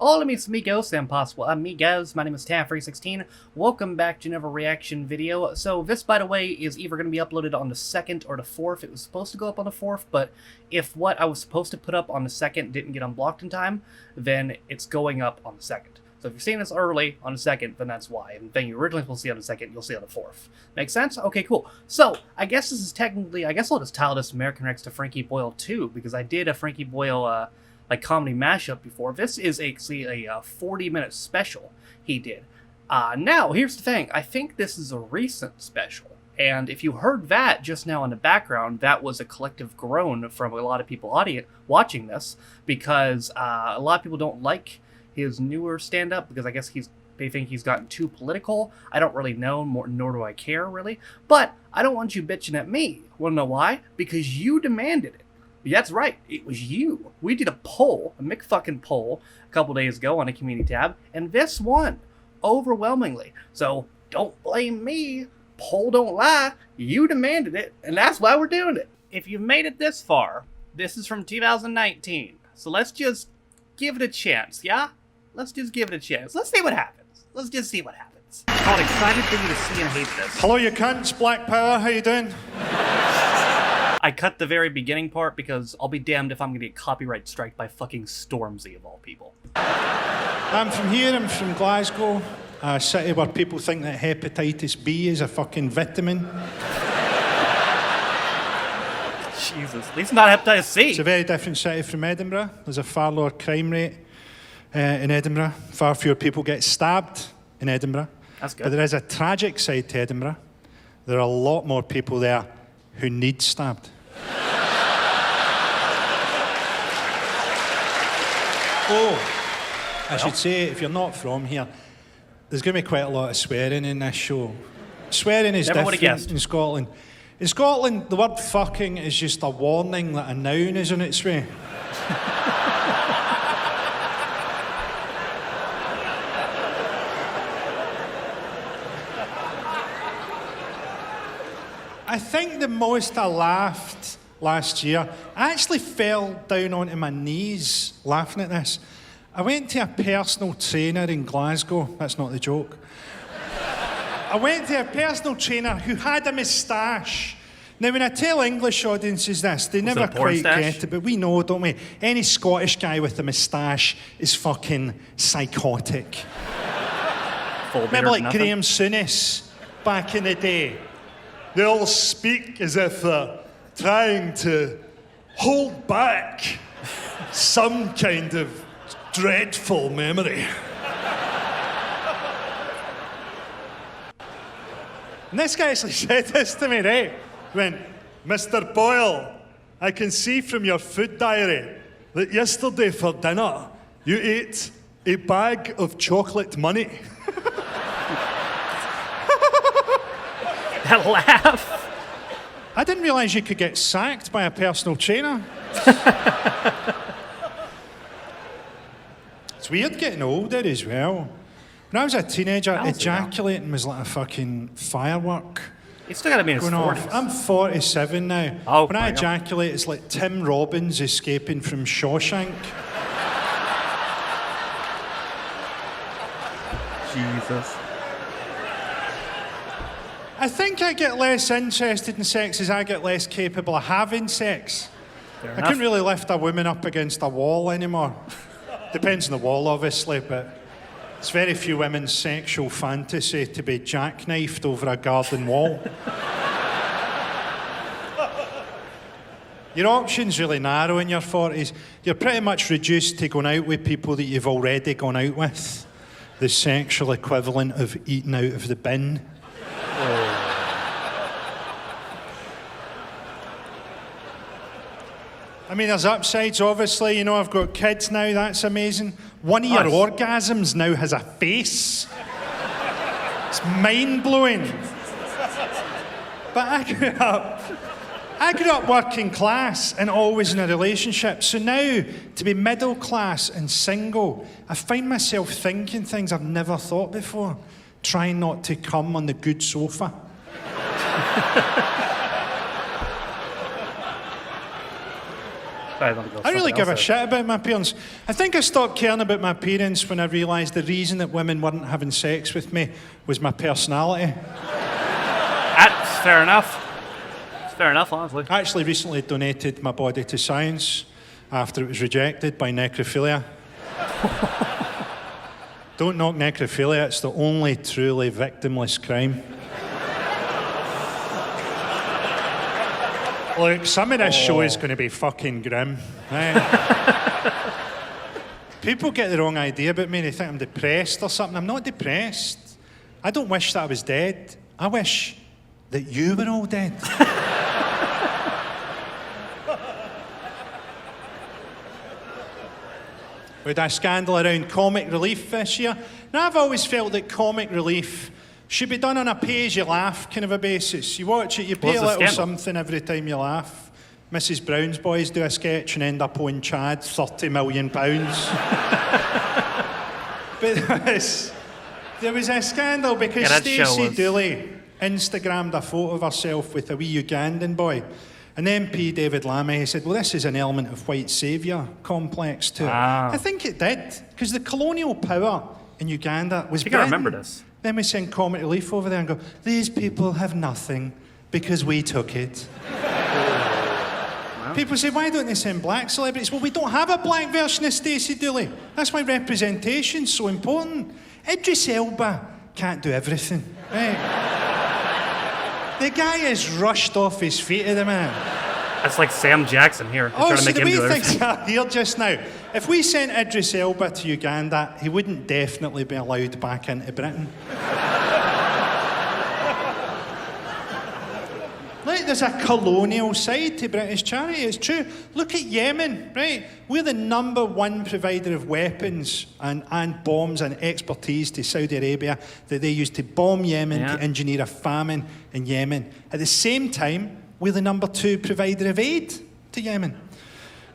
Hola mis amigos and possible amigos, my name is Tam316. Welcome back to another reaction video. So this, by the way, is either going to be uploaded on the 2nd or the 4th. It was supposed to go up on the 4th, but if what I was supposed to put up on the 2nd didn't get unblocked in time, then it's going up on the 2nd. So if you're seeing this early on the 2nd, then that's why. And then you're originally supposed to see it on the 2nd, you'll see it on the 4th. Make sense? Okay, cool. So, I guess this is technically, I guess I'll just title this American Rex to Frankie Boyle 2, because I did a Frankie Boyle, comedy mashup before. This is actually a 40-minute special he did. Now, here's the thing. I think this is a recent special. And if you heard that just now in the background, that was a collective groan from a lot of people watching this, because a lot of people don't like his newer stand-up, because I guess they think he's gotten too political. I don't really know, nor do I care, really. But I don't want you bitching at me. Wanna know why? Because you demanded it. That's right, it was you. We did a poll, a McFucking poll, a couple days ago on a community tab, and this won, overwhelmingly. So, don't blame me. Poll don't lie. You demanded it, and that's why we're doing it. If you've made it this far, this is from 2019. So let's just give it a chance, yeah? Let's just give it a chance. Let's see what happens. Let's just see what happens. I'm excited for you to see and hate this. Hello, you cunts. Black Power, how you doing? I cut the very beginning part because I'll be damned if I'm gonna get copyright striked by fucking Stormzy of all people. I'm from here, I'm from Glasgow, a city where people think that hepatitis B is a fucking vitamin. Jesus, at least not hepatitis C. It's a very different city from Edinburgh. There's a far lower crime rate in Edinburgh. Far fewer people get stabbed in Edinburgh. That's good. But there is a tragic side to Edinburgh. There are a lot more people there who need stabbed. I should say, if you're not from here, there's going to be quite a lot of swearing in this show. Swearing is different in Scotland. In Scotland, the word fucking is just a warning that a noun is on its way. I think the most I laughed last year, I actually fell down onto my knees laughing at this. I went to a personal trainer in Glasgow. That's not the joke. I went to a personal trainer who had a moustache. Now, when I tell English audiences this, they never quite get it, but we know, don't we? Any Scottish guy with a moustache is fucking psychotic. Remember like Graham Souness back in the day? They all speak as if they're trying to hold back some kind of dreadful memory. And this guy actually said this to me, right? He went, Mr. Boyle, I can see from your food diary that yesterday for dinner you ate a bag of chocolate money. That laugh. I didn't realise you could get sacked by a personal trainer. It's weird getting older as well. When I was a teenager, ejaculating was like a fucking firework. You still gotta be in his 40s. I'm 47 now. Oh, when I ejaculate, it's like Tim Robbins escaping from Shawshank. Jesus. I think I get less interested in sex as I get less capable of having sex. I couldn't really lift a woman up against a wall anymore. Depends on the wall, obviously, but it's very few women's sexual fantasy to be jackknifed over a garden wall. Your options really narrow in your 40s. You're pretty much reduced to going out with people that you've already gone out with. The sexual equivalent of eating out of the bin. I mean, there's upsides, obviously. You know, I've got kids now, that's amazing. One of your orgasms now has a face. It's mind-blowing. But I grew up working class and always in a relationship. So now, to be middle class and single, I find myself thinking things I've never thought before. Trying not to come on the good sofa. Sorry, let me go I really something give a else shit about my parents. I think I stopped caring about my parents when I realised the reason that women weren't having sex with me was my personality. That's fair enough. It's fair enough, honestly. I actually recently donated my body to science after it was rejected by necrophilia. Don't knock necrophilia, it's the only truly victimless crime. Look, some of this show is going to be fucking grim. Right? People get the wrong idea about me. They think I'm depressed or something. I'm not depressed. I don't wish that I was dead. I wish that you were all dead. We had a scandal around comic relief this year. Now, I've always felt that comic relief should be done on a pay-as-you-laugh kind of a basis. You watch it, you pay a little something every time you laugh. Mrs. Brown's Boys do a sketch and end up owing Chad £30 million. But there was a scandal because Stacey Dooley Instagrammed a photo of herself with a wee Ugandan boy. And MP David Lammy said, well, this is an element of white saviour complex to it. I think it did, because the colonial power in Uganda was Britain. I remember this. Then we send comic relief over there and go, these people have nothing because we took it. Wow. People say, why don't they send black celebrities? Well, we don't have a black version of Stacey Dooley. That's why representation's so important. Idris Elba can't do everything, right? The guy is rushed off his feet at the minute. That's like Sam Jackson here. Oh, so the way things are here just now, if we sent Idris Elba to Uganda, he wouldn't definitely be allowed back into Britain. Like, there's a colonial side to British charity, it's true. Look at Yemen, right? We're the #1 provider of weapons and bombs and expertise to Saudi Arabia that they use to bomb Yemen, to engineer a famine in Yemen. At the same time, we're the #2 provider of aid to Yemen.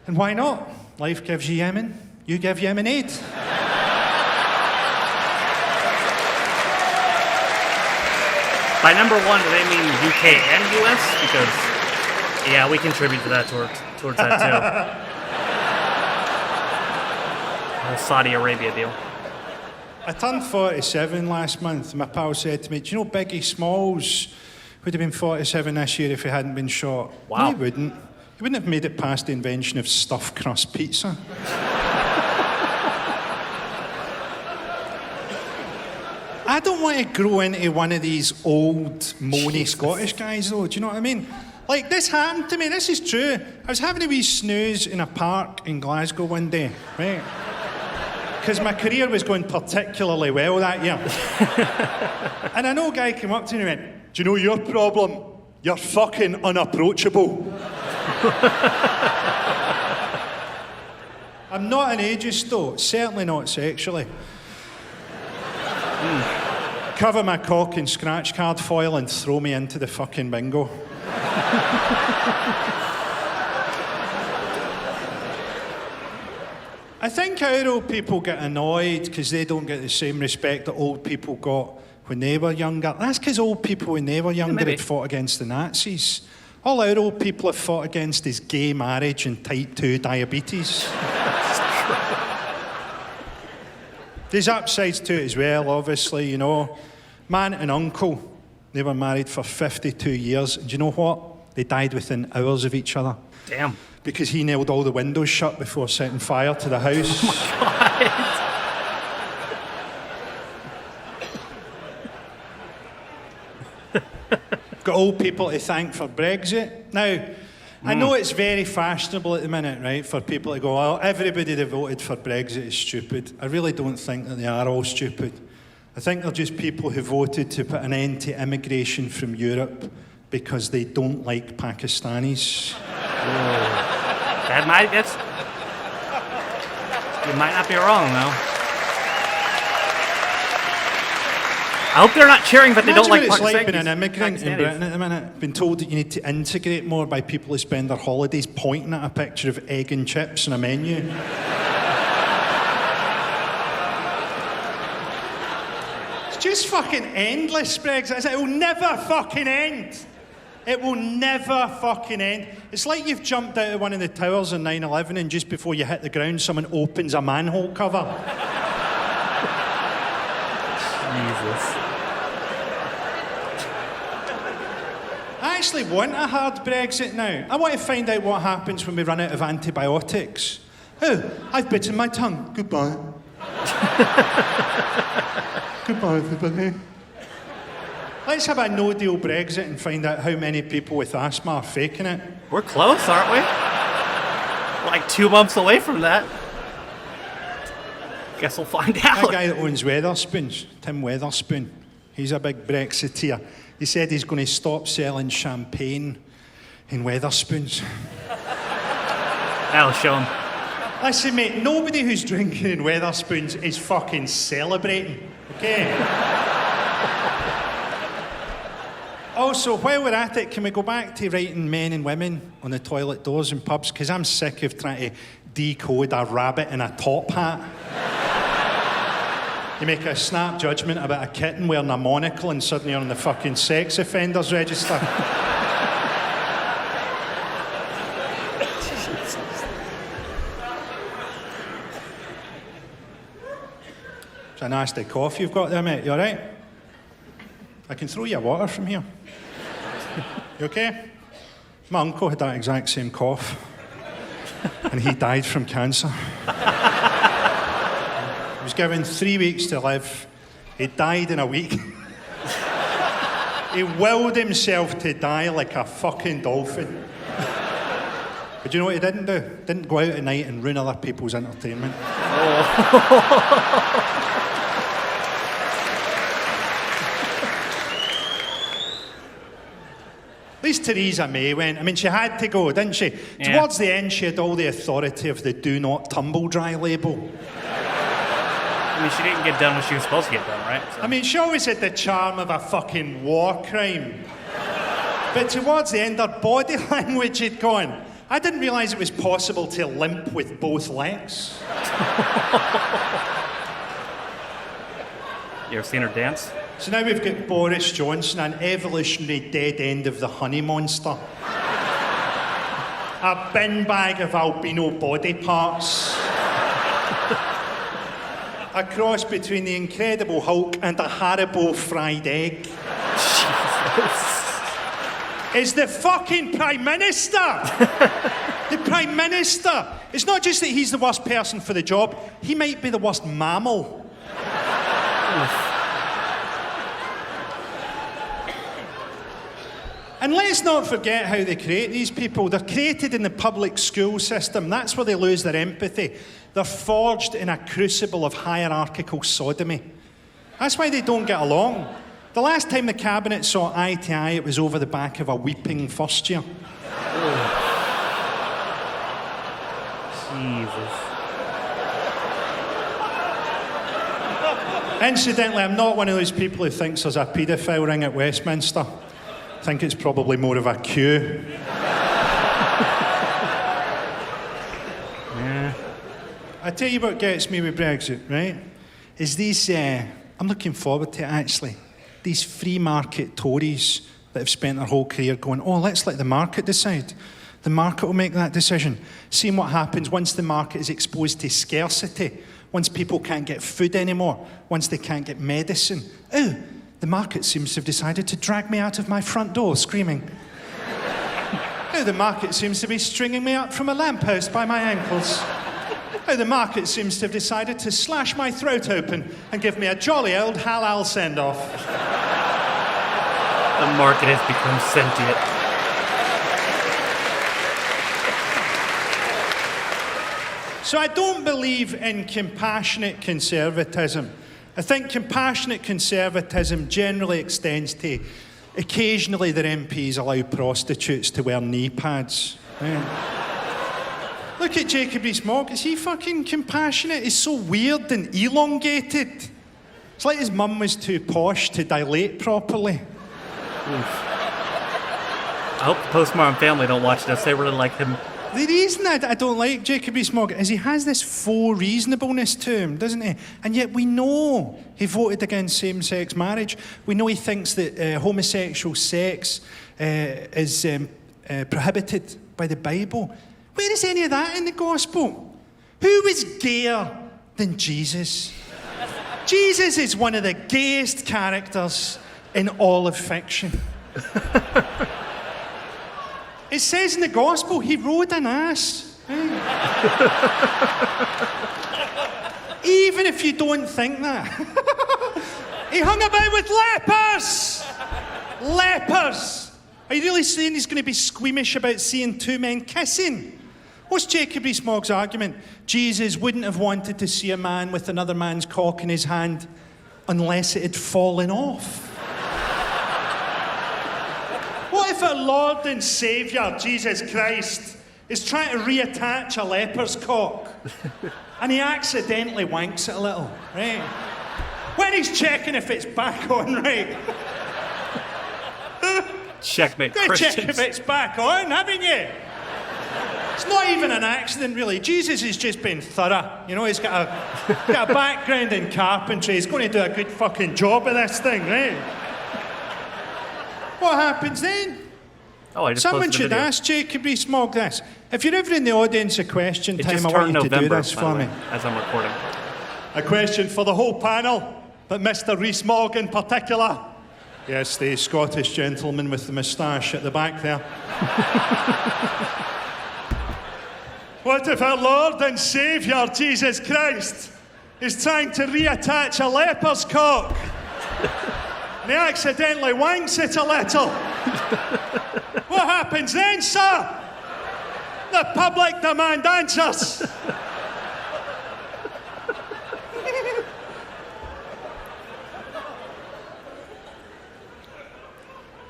And why not? Life gives you Yemen, you give Yemen aid. By #1, do they mean UK and US? Because, yeah, we contribute to that towards that too. The Saudi Arabia deal. I turned 47 last month, and my pal said to me, do you know Biggie Smalls would have been 47 this year if he hadn't been shot? Wow. No, he wouldn't. He wouldn't have made it past the invention of stuffed crust pizza. I don't want to grow into one of these old, moany Scottish guys, though. Do you know what I mean? Like, this happened to me. This is true. I was having a wee snooze in a park in Glasgow one day, right? Because my career was going particularly well that year. And an old guy came up to me and went, do you know your problem? You're fucking unapproachable. I'm not an ageist, though. Certainly not sexually. Cover my cock in scratch card foil and throw me into the fucking bingo. I think our old people get annoyed because they don't get the same respect that old people got when they were younger. That's because old people when they were younger had fought against the Nazis. All our old people have fought against is gay marriage and type 2 diabetes. There's upsides to it as well, obviously, you know. Man and uncle, they were married for 52 years. Do you know what? They died within hours of each other. Damn. Because he nailed all the windows shut before setting fire to the house. Oh my God. Got old people to thank for Brexit. Now, I know it's very fashionable at the minute, right, for people to go, well, everybody that voted for Brexit is stupid. I really don't think that they are all stupid. I think they're just people who voted to put an end to immigration from Europe because they don't like Pakistanis. You might not be wrong, though. I hope they're not cheering, but they don't like Pakistanis. Imagine what it's like being an immigrant in Britain at the minute. Been told that you need to integrate more by people who spend their holidays pointing at a picture of egg and chips on a menu. It's just fucking endless, Brexit. It will never fucking end. It will never fucking end. It's like you've jumped out of one of the towers on 9/11 and just before you hit the ground, someone opens a manhole cover. Jesus. I actually want a hard Brexit now. I want to find out what happens when we run out of antibiotics. Oh, I've bitten my tongue. Goodbye. Goodbye, everybody. Let's have a no-deal Brexit and find out how many people with asthma are faking it. We're close, aren't we? Like 2 months away from that. Guess we'll find out. That guy that owns Weatherspoons, Tim Weatherspoon, he's a big Brexiteer. He said he's going to stop selling champagne in Weatherspoons. That'll show him. Listen, mate, nobody who's drinking in Weatherspoons is fucking celebrating, okay? Also, while we're at it, can we go back to writing men and women on the toilet doors in pubs? Because I'm sick of trying to decode a rabbit in a top hat. You make a snap judgment about a kitten wearing a monocle and suddenly you're on the fucking sex offenders register. It's a nasty cough you've got there, mate. You all right? I can throw you water from here. You okay? My uncle had that exact same cough. And he died from cancer. He was given 3 weeks to live. He died in a week. He willed himself to die like a fucking dolphin. But you know what he didn't do? Didn't go out at night and ruin other people's entertainment. At least Theresa May went. I mean, she had to go, didn't she? Yeah. Towards the end, she had all the authority of the do not tumble dry label. I mean, she didn't get done when she was supposed to get done, right? So. I mean, she always had the charm of a fucking war crime. But towards the end, her body language had gone. I didn't realise it was possible to limp with both legs. You ever seen her dance? So now we've got Boris Johnson, an evolutionary dead end of the honey monster. A bin bag of albino body parts. A cross between the Incredible Hulk and a Haribo fried egg. Jesus. Is the fucking Prime Minister! The Prime Minister! It's not just that he's the worst person for the job, he might be the worst mammal. And let's not forget how they create these people. They're created in the public school system. That's where they lose their empathy. They're forged in a crucible of hierarchical sodomy. That's why they don't get along. The last time the cabinet saw eye to eye, it was over the back of a weeping first year. Jesus. Incidentally, I'm not one of those people who thinks there's a paedophile ring at Westminster. I think it's probably more of a queue. Yeah. I tell you what gets me with Brexit, right? Is these, I'm looking forward to it actually, these free market Tories that have spent their whole career going, oh, let's let the market decide. The market will make that decision. Seeing what happens once the market is exposed to scarcity, once people can't get food anymore, once they can't get medicine. Oh, the market seems to have decided to drag me out of my front door screaming. Oh, the market seems to be stringing me up from a lamppost by my ankles. Oh, the market seems to have decided to slash my throat open and give me a jolly old halal send-off. The market has become sentient. So I don't believe in compassionate conservatism. I think compassionate conservatism generally extends to occasionally their MPs allow prostitutes to wear knee pads. Yeah. Look at Jacob Rees-Mogg. Is he fucking compassionate? He's so weird and elongated. It's like his mum was too posh to dilate properly. Oof. I hope the Postmodern family don't watch this. They really like him The reason I don't like Jacob Rees-Mogg is he has this faux reasonableness to him, doesn't he? And yet we know he voted against same-sex marriage. We know he thinks that homosexual sex is prohibited by the Bible. Where is any of that in the gospel? Who was gayer than Jesus? Jesus is one of the gayest characters in all of fiction. It says in the gospel he rode an ass. Even if you don't think that. He hung about with lepers! Lepers! Are you really saying he's going to be squeamish about seeing two men kissing? What's Jacob Rees-Mogg's argument? Jesus wouldn't have wanted to see a man with another man's cock in his hand unless it had fallen off. What if our Lord and Saviour, Jesus Christ, is trying to reattach a leper's cock and he accidentally wanks it a little, right? When he's checking if it's back on, right? Checkmate, Go Christians. check if it's back on, haven't you? It's not even an accident, really. Jesus has just been thorough. You know, he's got a background in carpentry. He's going to do a good fucking job of this thing, right? What happens then? Oh, I just Someone posted the should video. ask Jacob Rees-Mogg this. If you're ever in the audience a question It time, just I want turned you to do November, this by for the me. way, as I'm recording. A question for the whole panel, but Mr. Rees-Mogg in particular. Yes, the Scottish gentleman with the moustache at the back there. What if our Lord and Saviour, Jesus Christ, is trying to reattach a leper's cock? And he accidentally wanks it a little. What happens then, sir? The public demand answers.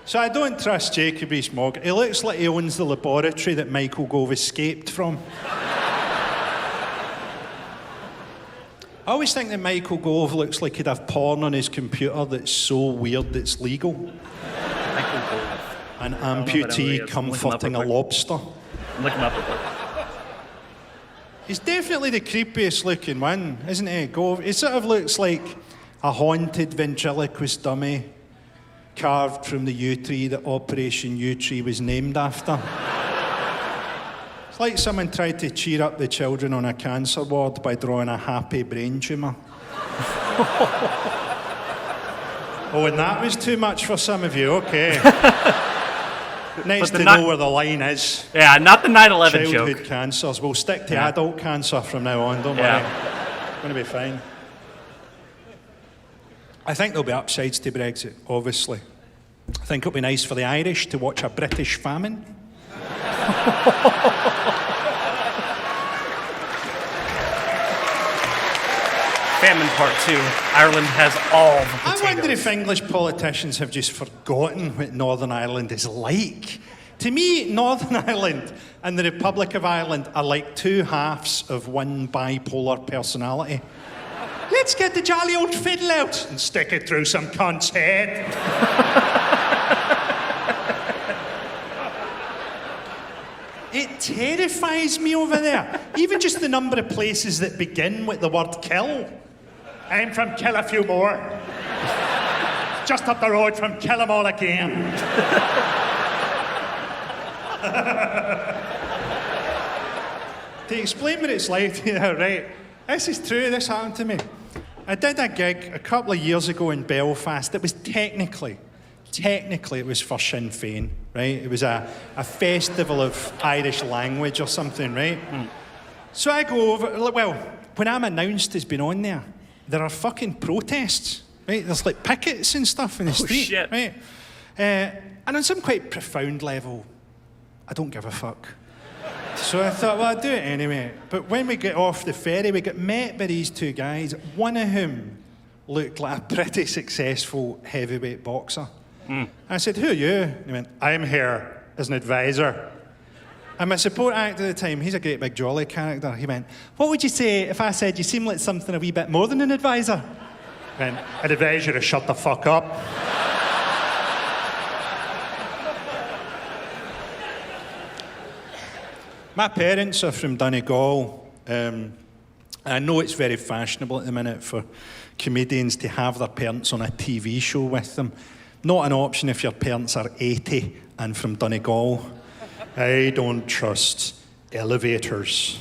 So I don't trust Jacob Rees-Mogg. He looks like he owns the laboratory that Michael Gove escaped from. I always think that Michael Gove looks like he'd have porn on his computer that's so weird it's legal. Michael Gove. An I don't know who that amputee is. Look him up comforting a real quick. lobster. Look him up real quick. He's definitely the creepiest looking one, isn't he, Gove? He sort of looks like a haunted ventriloquist dummy carved from the yew tree that Operation Yew Tree was named after. It's like someone tried to cheer up the children on a cancer ward by drawing a happy brain tumour. Oh, and that was too much for some of you, okay. Nice But to know where the line is. Yeah, not the 9/11 Childhood joke. cancers. We'll stick to Yeah. adult cancer from now on, don't Yeah. worry. Going to be fine. I think there'll be upsides to Brexit, obviously. I think it'll be nice for the Irish to watch a British famine. Famine Part 2. Ireland has all the I potatoes. wonder if English politicians have just forgotten what Northern Ireland is like. To me, Northern Ireland and the Republic of Ireland are like two halves of one bipolar personality. Let's get the jolly old fiddle out and stick it through some cunt's head. It terrifies me over there. Even just the number of places that begin with the word kill. I'm from Kill a Few More. Just up the road from Kill 'em All Again. To explain what it's like, yeah, right. This is true, this happened to me. I did a gig a couple of years ago in Belfast. It was technically it was for Sinn Féin, right? It was a festival of Irish language or something, right? So I go over, well, when I'm announced as being on there are fucking protests, right? There's like pickets and stuff in the street, shit. right? And on some quite profound level, I don't give a fuck. So I thought, well, I'll do it anyway. But when we get off the ferry, we get met by these two guys, one of whom looked like a pretty successful heavyweight boxer. I said, who are you? And he went, I'm here as an advisor. And my support actor at the time, he's a great big jolly character. He went, what would you say if I said you seem like something a wee bit more than an advisor? I went, I'd advise you to shut the fuck up. My parents are from Donegal. I know it's very fashionable at the minute for comedians to have their parents on a TV show with them. Not an option if your parents are 80 and from Donegal. I don't trust elevators.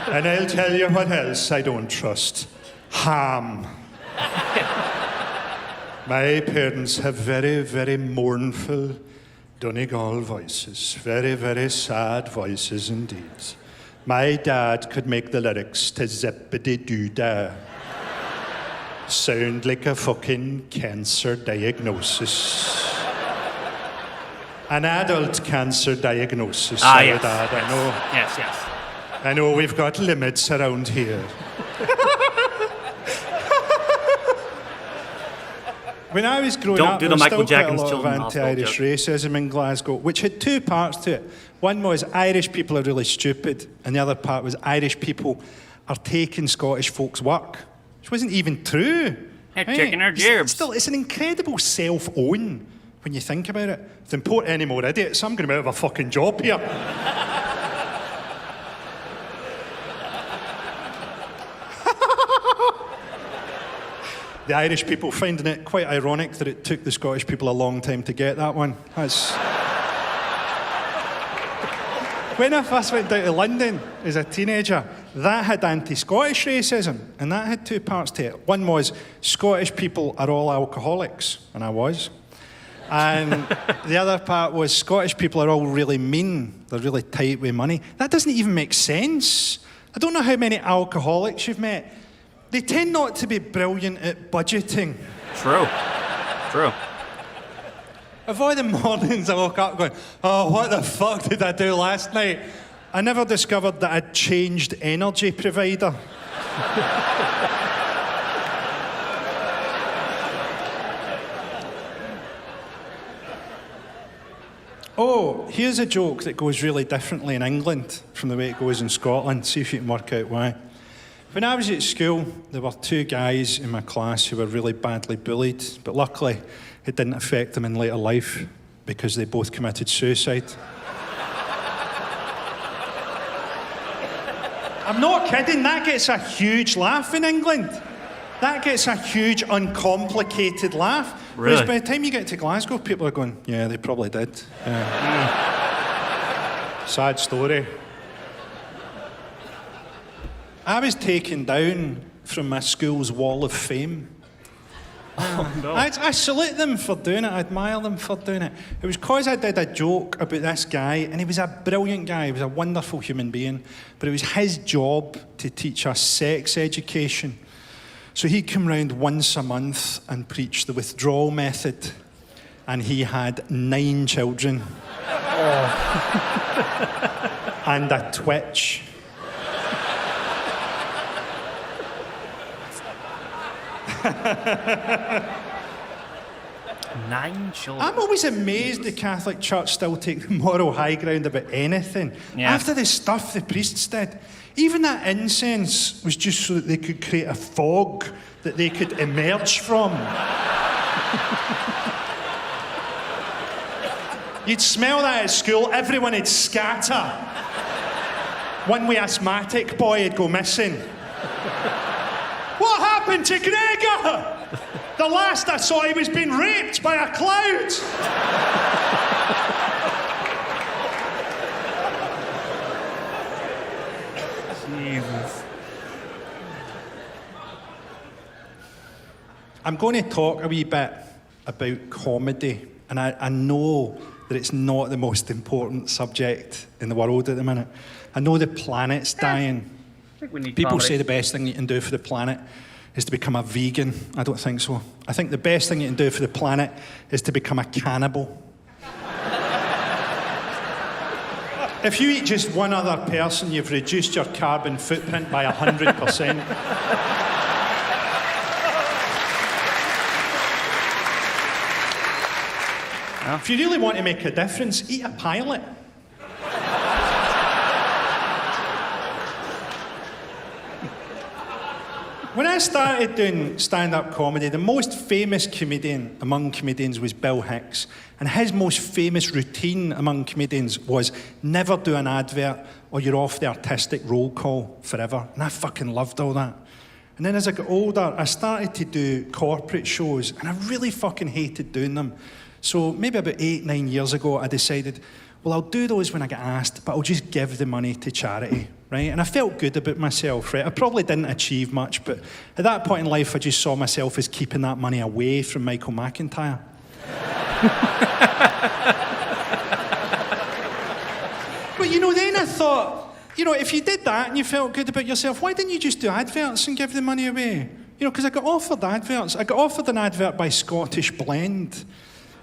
And I'll tell you what else I don't trust. Ham. My parents have very, very mournful Donegal voices. Very, very sad voices indeed. My dad could make the lyrics to Zippity-Doo-Dah sound like a fucking cancer diagnosis. An adult cancer diagnosis, sorry, yes, Dad, yes, I know. Yes. I know we've got limits around here. When I was growing up, there was still quite a lot of anti-Irish racism in Glasgow, which had two parts to it. One was Irish people are really stupid, and the other part was Irish people are taking Scottish folks' work, which wasn't even true. They're taking our jobs. It's an incredible self-own when you think about it. If they import any more idiots, I'm going to be out of a fucking job here. The Irish people finding it quite ironic that it took the Scottish people a long time to get that one. When I first went down to London as a teenager, that had anti-Scottish racism, and that had two parts to it. One was Scottish people are all alcoholics, and I was. And the other part was Scottish people are all really mean. They're really tight with money. That doesn't even make sense. I don't know how many alcoholics you've met. They tend not to be brilliant at budgeting. True. Of all the mornings I woke up going, oh, what the fuck did I do last night? I never discovered that I'd changed energy provider. Oh, here's a joke that goes really differently in England from the way it goes in Scotland. See if you can work out why. When I was at school, there were two guys in my class who were really badly bullied, but luckily it didn't affect them in later life because they both committed suicide. I'm not kidding, that gets a huge laugh in England. That gets a huge, uncomplicated laugh. Really? Whereas by the time you get to Glasgow, people are going, yeah, they probably did. Yeah. Sad story. I was taken down from my school's wall of fame. Oh, no. I salute them for doing it. I admire them for doing it. It was because I did a joke about this guy, and he was a brilliant guy. He was a wonderful human being. But it was his job to teach us sex education. So he'd come round once a month and preach the withdrawal method. And he had 9 children. Oh. And a twitch. Nine children. I'm always amazed the Catholic Church still take the moral high ground about anything. Yeah. After the stuff the priests did, even that incense was just so that they could create a fog that they could emerge from. You'd smell that at school, everyone would scatter. One wee asthmatic boy would go missing. What happened to Gregor? The last I saw, he was being raped by a cloud. Jesus. I'm going to talk a wee bit about comedy, and I know that it's not the most important subject in the world at the minute. I know the planet's dying. I think we need People comedy. say the best thing you can do for the planet is to become a vegan. I don't think so. I think the best thing you can do for the planet is to become a cannibal. If you eat just one other person, you've reduced your carbon footprint by 100%. If you really want to make a difference, eat a pilot. When I started doing stand-up comedy, the most famous comedian among comedians was Bill Hicks. And his most famous routine among comedians was never do an advert or you're off the artistic roll call forever. And I fucking loved all that. And then as I got older, I started to do corporate shows, and I really fucking hated doing them. So maybe about 8-9 years ago, I decided, well, I'll do those when I get asked, but I'll just give the money to charity, right? And I felt good about myself, right? I probably didn't achieve much, but at that point in life, I just saw myself as keeping that money away from Michael McIntyre. But, you know, then I thought, you know, if you did that and you felt good about yourself, why didn't you just do adverts and give the money away? You know, because I got offered adverts. I got offered an advert by Scottish Blend.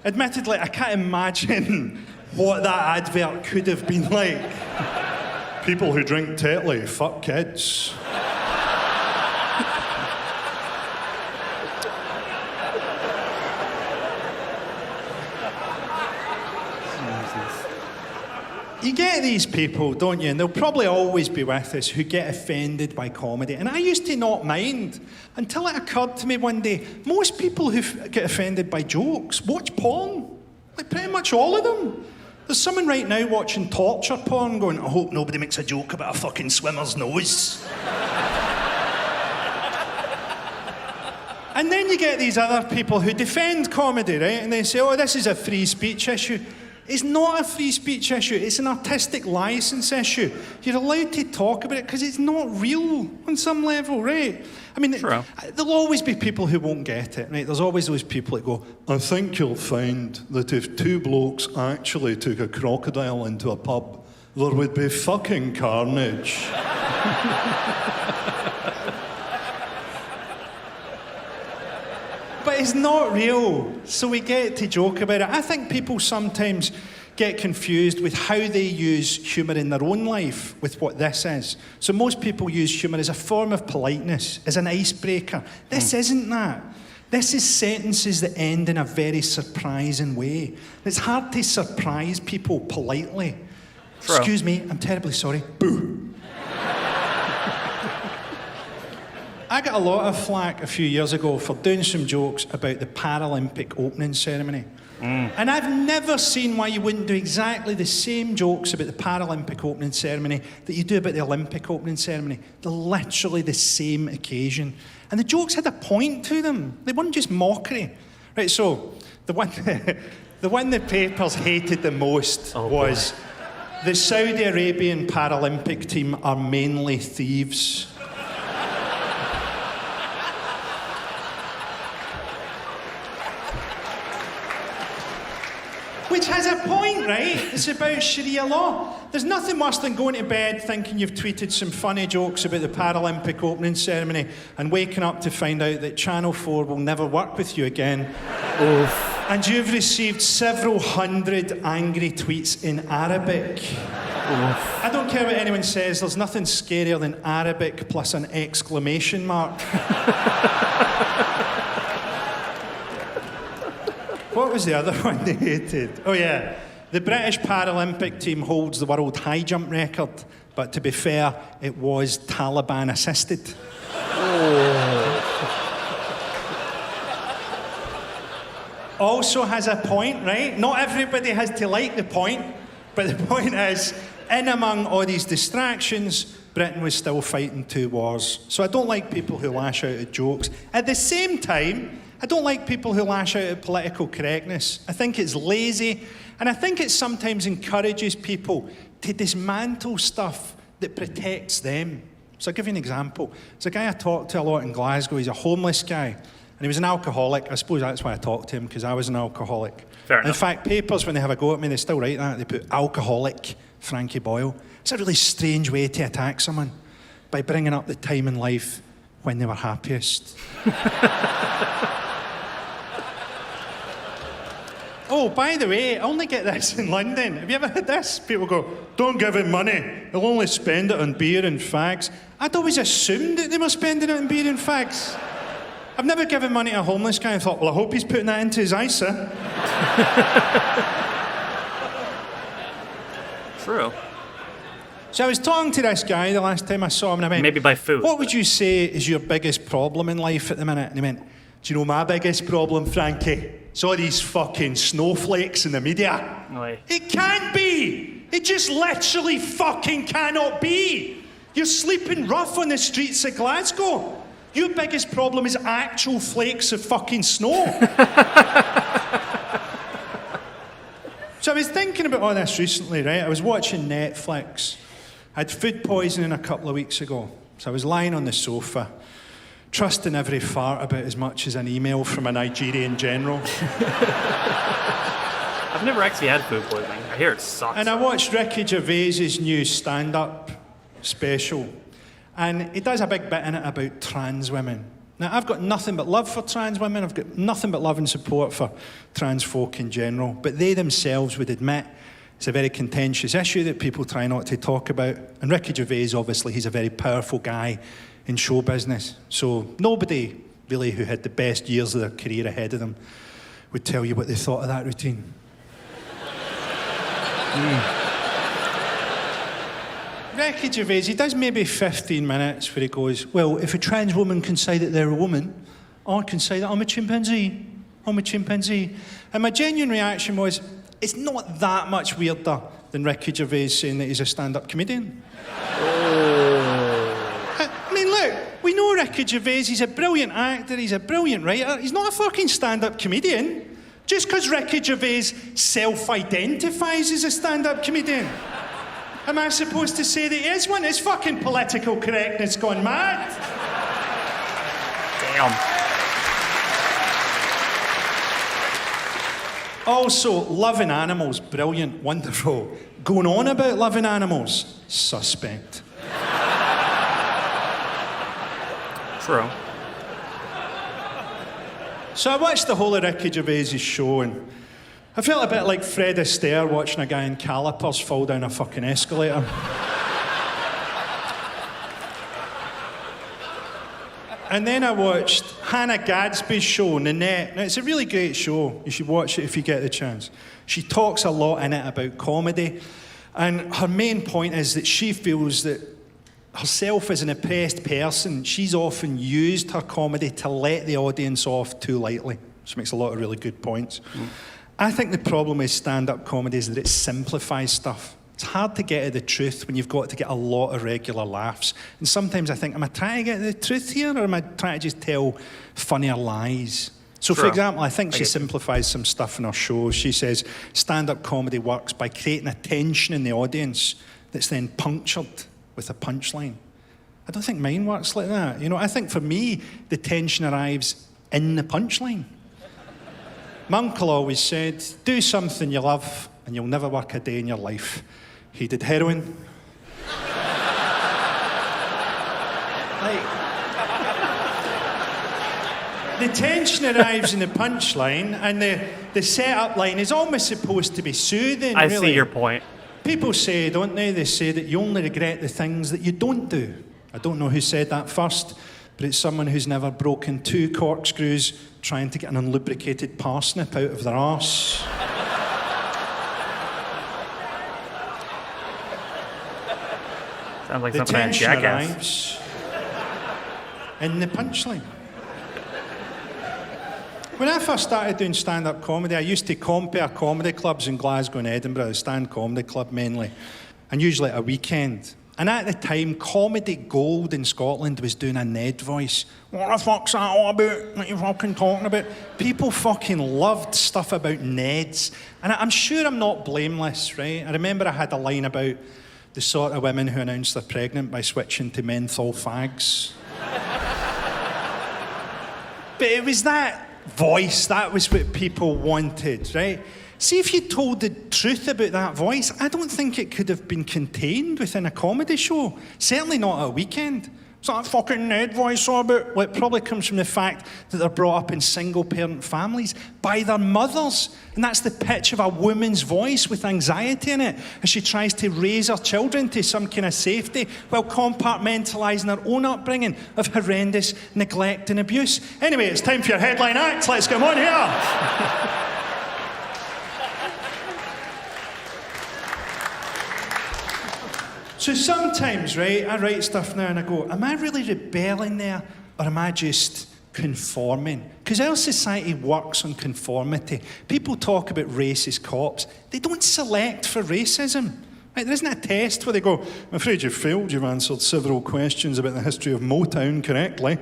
Admittedly, I can't imagine what that advert could have been like. People who drink Tetley, fuck kids. You get these people, don't you? And they'll probably always be with us, who get offended by comedy. And I used to not mind until it occurred to me one day, most people who get offended by jokes watch porn. Like pretty much all of them. There's someone right now watching torture porn going, I hope nobody makes a joke about a fucking swimmer's nose. And then you get these other people who defend comedy, right? And they say, oh, this is a free speech issue. It's not a free speech issue, it's an artistic license issue. You're allowed to talk about it because it's not real on some level, right? I mean, True. There'll always be people who won't get it, right? There's always those people that go, I think you'll find that if two blokes actually took a crocodile into a pub, there would be fucking carnage. But it's not real, so we get to joke about it. I think people sometimes get confused with how they use humour in their own life with what this is. So most people use humour as a form of politeness, as an icebreaker. This isn't that. This is sentences that end in a very surprising way. It's hard to surprise people politely. True. Excuse me, I'm terribly sorry. Boo. I got a lot of flack a few years ago for doing some jokes about the Paralympic opening ceremony. And I've never seen why you wouldn't do exactly the same jokes about the Paralympic opening ceremony that you do about the Olympic opening ceremony. They're literally the same occasion. And the jokes had a point to them. They weren't just mockery. Right, so the one the papers hated the most was the Saudi Arabian Paralympic team are mainly thieves. Which has a point, right? It's about Sharia law. There's nothing worse than going to bed thinking you've tweeted some funny jokes about the Paralympic opening ceremony and waking up to find out that Channel 4 will never work with you again. Oof. And you've received several hundred angry tweets in Arabic. Oof. I don't care what anyone says, there's nothing scarier than Arabic plus an exclamation mark. What was the other one they hated? Oh yeah, the British Paralympic team holds the world high jump record, but to be fair, it was Taliban assisted. Also has a point, right? Not everybody has to like the point, but the point is, in among all these distractions, Britain was still fighting 2 wars. So I don't like people who lash out at jokes. At the same time, I don't like people who lash out at political correctness. I think it's lazy, and I think it sometimes encourages people to dismantle stuff that protects them. So I'll give you an example. There's a guy I talk to a lot in Glasgow. He's a homeless guy, and he was an alcoholic. I suppose that's why I talked to him, because I was an alcoholic. Fair enough. In fact, papers, when they have a go at me, they still write that. They put alcoholic Frankie Boyle. It's a really strange way to attack someone, by bringing up the time in life when they were happiest. Oh, by the way, I only get this in London. Have you ever had this? People go, don't give him money. He'll only spend it on beer and fags. I'd always assumed that they were spending it on beer and fags. I've never given money to a homeless guy and thought, well, I hope he's putting that into his ISA. True. So I was talking to this guy the last time I saw him, and I went, Maybe by food. what would you say is your biggest problem in life at the minute? And he went, do you know my biggest problem, Frankie? It's all these fucking snowflakes in the media. Oi. It can't be. It just literally fucking cannot be. You're sleeping rough on the streets of Glasgow. Your biggest problem is actual flakes of fucking snow. So I was thinking about all this recently, right? I was watching Netflix. I had food poisoning a couple of weeks ago. So I was lying on the sofa, trusting every fart about as much as an email from a Nigerian general. I've never actually had food poisoning. I hear it sucks. And I watched Ricky Gervais's new stand-up special. And he does a big bit in it about trans women. Now, I've got nothing but love for trans women. I've got nothing but love and support for trans folk in general. But they themselves would admit it's a very contentious issue that people try not to talk about. And Ricky Gervais, obviously, he's a very powerful guy in show business. So nobody really who had the best years of their career ahead of them would tell you what they thought of that routine. Ricky Gervais, he does maybe 15 minutes where he goes, well, if a trans woman can say that they're a woman, I can say that I'm a chimpanzee. I'm a chimpanzee. And my genuine reaction was, it's not that much weirder than Ricky Gervais saying that he's a stand-up comedian. I mean, look, we know Ricky Gervais, he's a brilliant actor, he's a brilliant writer, he's not a fucking stand-up comedian. Just because Ricky Gervais self-identifies as a stand-up comedian. Am I supposed to say that he is one? His fucking political correctness gone mad. Damn. Also, loving animals, brilliant, wonderful. Going on about loving animals, suspect. True. So I watched the whole of Ricky Gervais' show and I felt a bit like Fred Astaire watching a guy in calipers fall down a fucking escalator. And then I watched Hannah Gadsby's show, Nanette. Now, it's a really great show. You should watch it if you get the chance. She talks a lot in it about comedy. And her main point is that she feels that herself as an oppressed person, she's often used her comedy to let the audience off too lightly. She makes a lot of really good points. I think the problem with stand-up comedy is that it simplifies stuff. It's hard to get at the truth when you've got to get a lot of regular laughs. And sometimes I think, am I trying to get at the truth here, or am I trying to just tell funnier lies? So, for example, I think she simplifies some stuff in her show. She says stand-up comedy works by creating a tension in the audience that's then punctured with a punchline. I don't think mine works like that. You know, I think for me, the tension arrives in the punchline. My uncle always said, do something you love and you'll never work a day in your life. He did heroin. The tension arrives in the punchline and the set-up line is almost supposed to be soothing, I really. see your point. People say, don't they? They say that you only regret the things that you don't do. I don't know who said that first, but it's someone who's never broken 2 corkscrews trying to get an unlubricated parsnip out of their arse. Sounds like The something on tension Jackass. arrives in the punchline. When I first started doing stand-up comedy, I used to compare comedy clubs in Glasgow and Edinburgh, the Stand Comedy Club mainly, and usually at a weekend. And at the time, Comedy Gold in Scotland was doing a Ned voice. What the fuck's that all about? What are you fucking talking about? People fucking loved stuff about Neds. And I'm sure I'm not blameless, right? I remember I had a line about the sort of women who announce they're pregnant by switching to menthol fags. But it was that voice, that was what people wanted, right? See, if you told the truth about that voice, I don't think it could have been contained within a comedy show. Certainly not at a weekend. What's that fucking Ned voice all about? Well, it probably comes from the fact that they're brought up in single-parent families by their mothers. And that's the pitch of a woman's voice with anxiety in it as she tries to raise her children to some kind of safety while compartmentalising her own upbringing of horrendous neglect and abuse. Anyway, it's time for your headline act. Let's come on here. So sometimes, right, I write stuff now and I go, am I really rebelling there or am I just conforming? Because our society works on conformity. People talk about racist cops. They don't select for racism. Right, there isn't a test where they go, I'm afraid you've failed. You've answered several questions about the history of Motown correctly.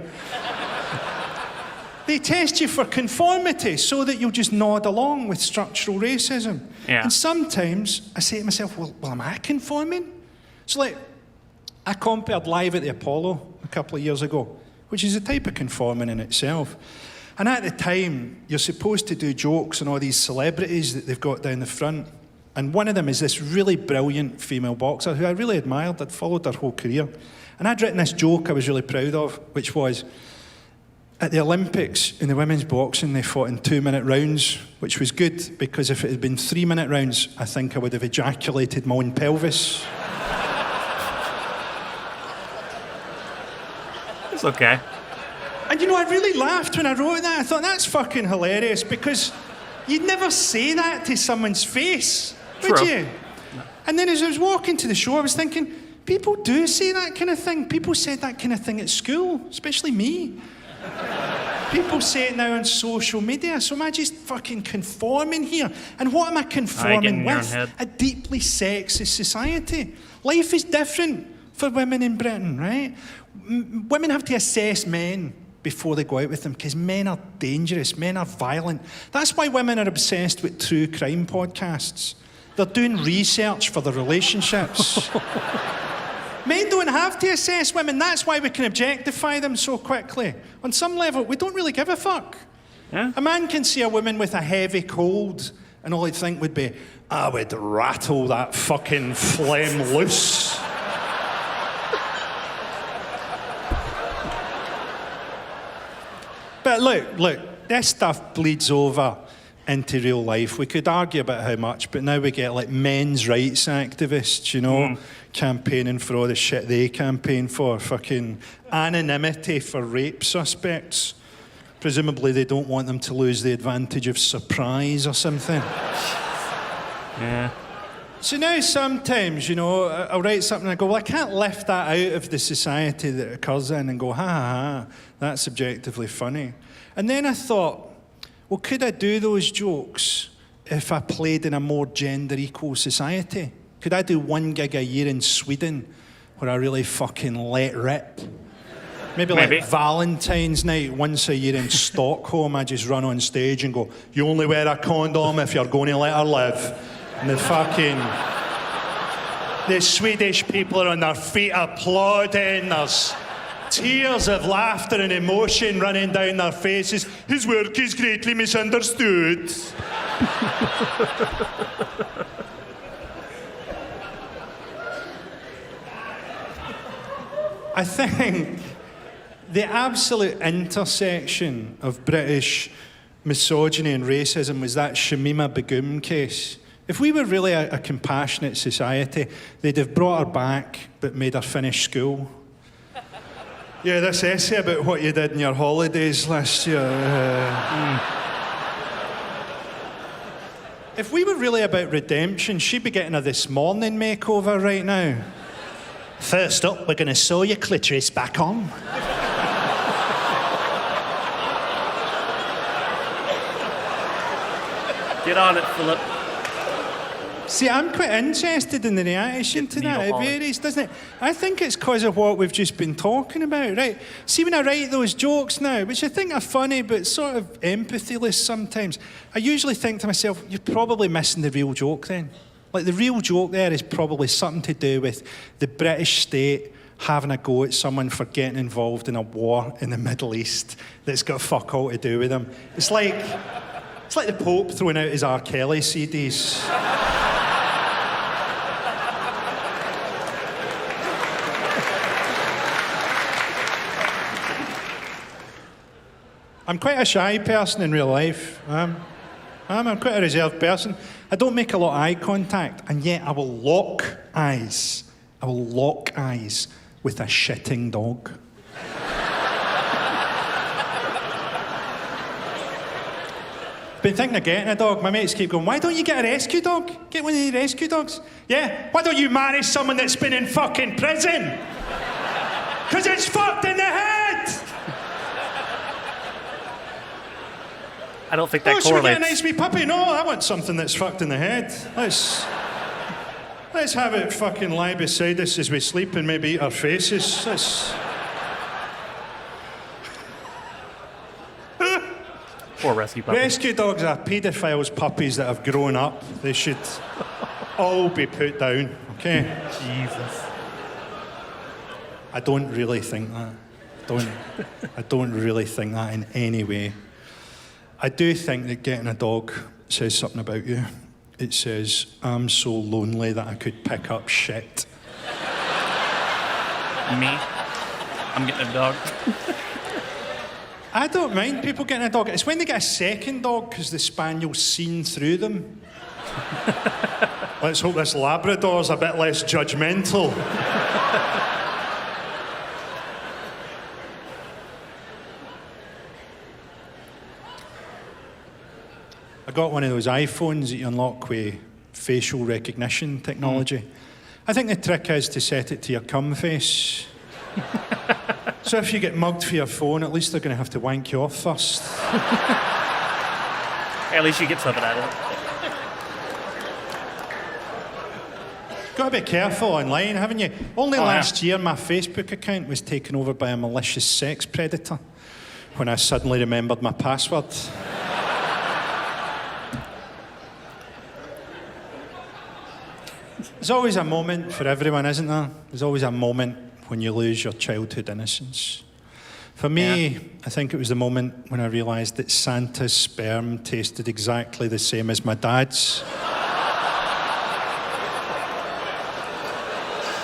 They test you for conformity so that you'll just nod along with structural racism. Yeah. And sometimes I say to myself, well, am I conforming? So like, I compared Live at the Apollo a couple of years ago, which is a type of conforming in itself. And at the time, you're supposed to do jokes on all these celebrities that they've got down the front. And one of them is this really brilliant female boxer who I really admired. I'd followed her whole career. And I'd written this joke I was really proud of, which was, at the Olympics, in the women's boxing, they fought in 2-minute rounds, which was good, because if it had been 3-minute rounds, I think I would have ejaculated my own pelvis. It's okay. And you know, I really laughed when I wrote that. I thought, that's fucking hilarious, because you'd never say that to someone's face, would True. you? And then as I was walking to the show, I was thinking, people do say that kind of thing. People said that kind of thing at school, especially me. People say it now on social media, so am I just fucking conforming here? And what am I conforming with? A deeply sexist society. Life is different for women in Britain, right? Women have to assess men before they go out with them, because men are dangerous, men are violent. That's why women are obsessed with true crime podcasts. They're doing research for their relationships. Men don't have to assess women. That's why we can objectify them so quickly. On some level, we don't really give a fuck. Yeah. A man can see a woman with a heavy cold, and all he'd think would be, I would rattle that fucking phlegm loose. But look, this stuff bleeds over into real life. We could argue about how much, but now we get like men's rights activists, you know, campaigning for all the shit they campaign for, fucking anonymity for rape suspects. Presumably they don't want them to lose the advantage of surprise or something. Yeah. So now sometimes, you know, I'll write something and I go, well, I can't lift that out of the society that it occurs in and go, ha ha ha, that's objectively funny. And then I thought, well, could I do those jokes if I played in a more gender equal society? Could I do 1 gig a year in Sweden where I really fucking let rip? Maybe like Valentine's night once a year in Stockholm, I just run on stage and go, you only wear a condom if you're going to let her live. And the Swedish people are on their feet applauding. There's tears of laughter and emotion running down their faces. His work is greatly misunderstood. I think the absolute intersection of British misogyny and racism was that Shamima Begum case. If we were really a compassionate society, they'd have brought her back but made her finish school. Yeah, this essay about what you did in your holidays last year. If we were really about redemption, she'd be getting a This Morning makeover right now. First up, we're going to sew your clitoris back on. Get on it, Philip. See, I'm quite interested in the reaction to that. It varies, doesn't it? I think it's because of what we've just been talking about, right? See, when I write those jokes now, which I think are funny but sort of empathyless sometimes, I usually think to myself, you're probably missing the real joke then. Like, the real joke there is probably something to do with the British state having a go at someone for getting involved in a war in the Middle East that's got fuck all to do with them. It's like the Pope throwing out his R. Kelly CDs. I'm quite a shy person in real life. I'm quite a reserved person. I don't make a lot of eye contact, and yet I will lock eyes. I will lock eyes with a shitting dog. Been thinking of getting a dog. My mates keep going, why don't you get a rescue dog? Get one of the rescue dogs. Yeah? Why don't you marry someone that's been in fucking prison? Because it's fucked in the head! I don't think that should we correlates. get a nice wee puppy? No, I want something that's fucked in the head. Let's have it fucking lie beside us as we sleep and maybe eat our faces. Poor rescue puppy. Rescue dogs are paedophiles' puppies that have grown up. They should all be put down, okay? Jesus. I don't really think that. I don't really think that in any way. I do think that getting a dog says something about you. It says, I'm so lonely that I could pick up shit. Me? I'm getting a dog. I don't mind people getting a dog. It's when they get a second dog because the spaniel's seen through them. Let's hope this Labrador's a bit less judgmental. I got one of those iPhones that you unlock with facial recognition technology. I think the trick is to set it to your cum face. So if you get mugged for your phone, at least they're going to have to wank you off first. At least you get something out of it. Got to be careful online, haven't you? Only last year, my Facebook account was taken over by a malicious sex predator when I suddenly remembered my password. There's always a moment for everyone, isn't there? There's always a moment when you lose your childhood innocence. For me, I think it was the moment when I realised that Santa's sperm tasted exactly the same as my dad's.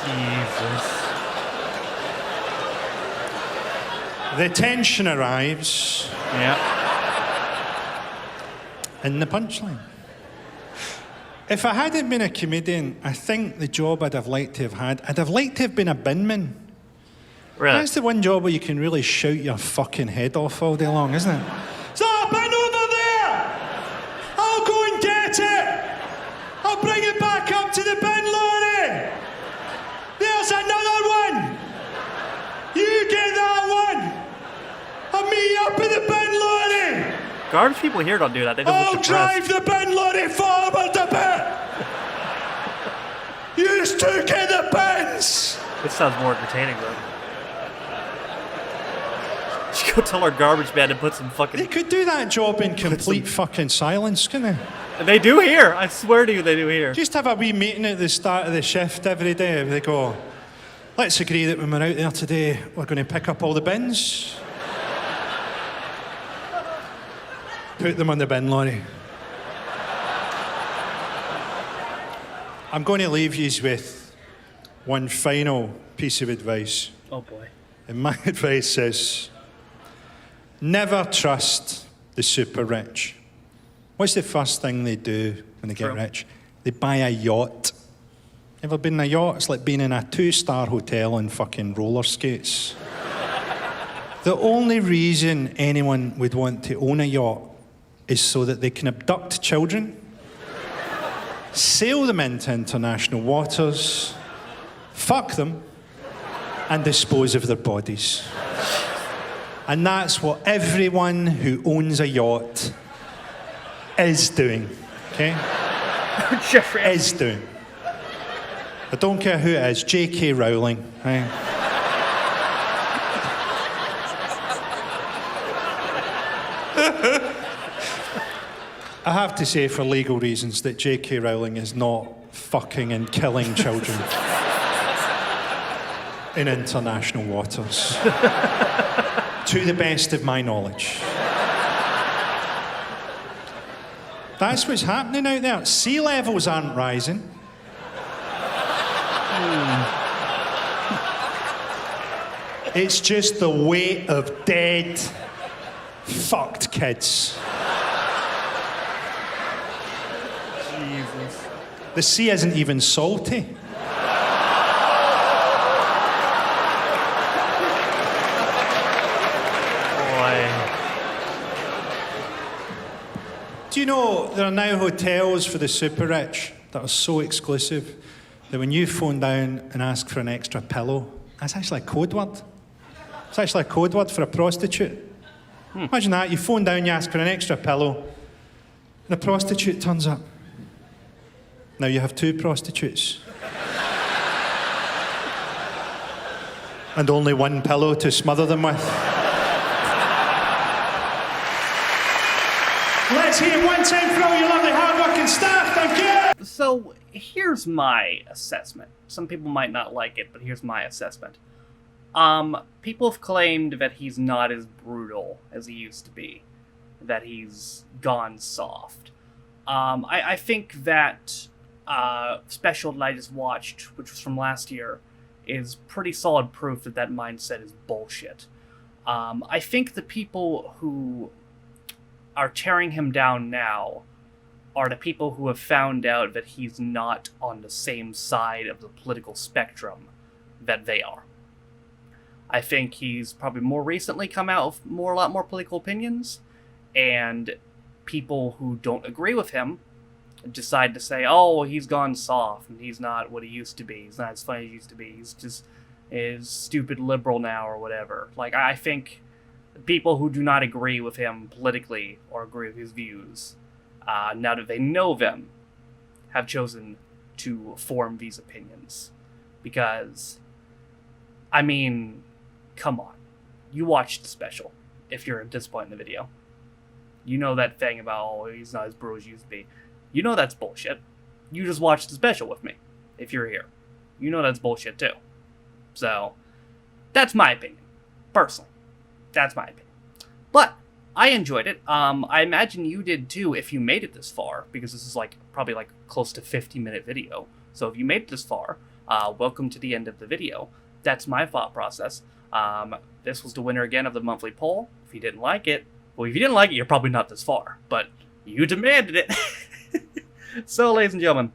Jesus. The tension arrives. Yeah. And the punchline. If I hadn't been a comedian, I think the job I'd have liked to have had, I'd have liked to have been a binman. Really? That's the one job where you can really shout your fucking head off all day long, isn't it? Is that a bin over there? I'll go and get it. I'll bring it back up to the bin lorry. There's another one. You get that one. I'll meet you up in the bin lorry. Garbage people here don't do that. They just I'll look depressed. drive the bin lorry forward a bit. You two get the bins. This sounds more entertaining, though. Just go tell our garbage man to put some fucking... They could do that job in complete fucking silence, couldn't they? And they do here. I swear to you, they do here. Just have a wee meeting at the start of the shift every day. They go, let's agree that when we're out there today, we're going to pick up all the bins. Put them on the bin lorry. I'm going to leave you with one final piece of advice. Oh, boy. And my advice is, never trust the super rich. What's the first thing they do when they get rich? They buy a yacht. Ever been in a yacht? It's like being in a 2-star hotel on fucking roller skates. The only reason anyone would want to own a yacht is so that they can abduct children, sail them into international waters, fuck them, and dispose of their bodies. And that's what everyone who owns a yacht is doing, okay? Jeffrey Is doing. I don't care who it is, J.K. Rowling, right? I have to say, for legal reasons, that J.K. Rowling is not fucking and killing children in international waters. To the best of my knowledge. That's what's happening out there. Sea levels aren't rising. It's just the weight of dead, fucked kids. Jesus. The sea isn't even salty. Do Do you know there are now hotels for the super rich that are so exclusive that when you phone down and ask for an extra pillow, that's actually a code word. It's actually a code word for a prostitute. Imagine that, you phone down, you ask for an extra pillow, and a prostitute turns up. Now you have 2 prostitutes. And only 1 pillow to smother them with. Let's hear it one time for all you lovely hard-working staff, thank you! So, here's my assessment. Some people might not like it, but here's my assessment. People have claimed that he's not as brutal as he used to be. That he's gone soft. I think that special that I just watched, which was from last year, is pretty solid proof that that mindset is bullshit. I think the people who are tearing him down now are the people who have found out that he's not on the same side of the political spectrum that they are. I think he's probably more recently come out with a lot more political opinions, and people who don't agree with him decide to say, oh, he's gone soft, and he's not what he used to be, he's not as funny as he used to be, he's just is stupid liberal now, or whatever. Like, I think people who do not agree with him politically, or agree with his views, now that they know them, have chosen to form these opinions. Because, I mean, come on. You watched the special, if you're at this point in the video. You know that thing about, oh, he's not as brutal as he used to be. You know that's bullshit. You just watched the special with me, if you're here. You know that's bullshit too. So, that's my opinion. Personally. That's my opinion. But, I enjoyed it. I imagine you did too if you made it this far, because this is probably close to 50-minute video. So if you made it this far, welcome to the end of the video. That's my thought process. This was the winner again of the monthly poll. If you didn't like it, well, if you didn't like it, you're probably not this far, but you demanded it. So, ladies and gentlemen,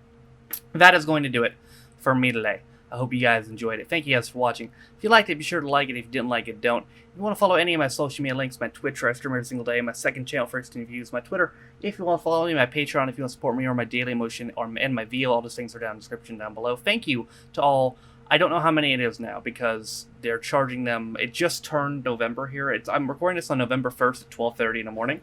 that is going to do it for me today. I hope you guys enjoyed it. Thank you guys for watching. If you liked it, be sure to like it. If you didn't like it, don't. If you want to follow any of my social media links, my Twitch, where I stream every single day, my second channel for extended views, my Twitter. If you want to follow me, my Patreon, if you want to support me, or my Daily Motion, and my VO, all those things are down in the description down below. Thank you to all. I don't know how many it is now, because they're charging them. It just turned November here. I'm recording this on November 1st at 12:30 in the morning.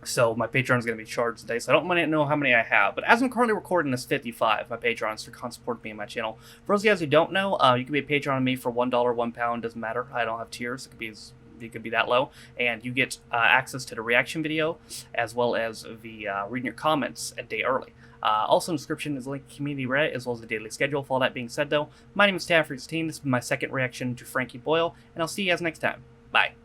So my Patreon is going to be charged today, so I don't know how many I have. But as I'm currently recording this 55, my Patreons to support me and my channel. For those of you guys who don't know, you can be a Patreon on me for $1, £1, doesn't matter. I don't have tiers. It could be that low. And you get access to the reaction video, as well as the reading your comments a day early. Also in the description is a link to community Reddit, as well as the daily schedule. For all that being said, though, my name is Frankie16. This is my second reaction to Frankie Boyle, and I'll see you guys next time. Bye.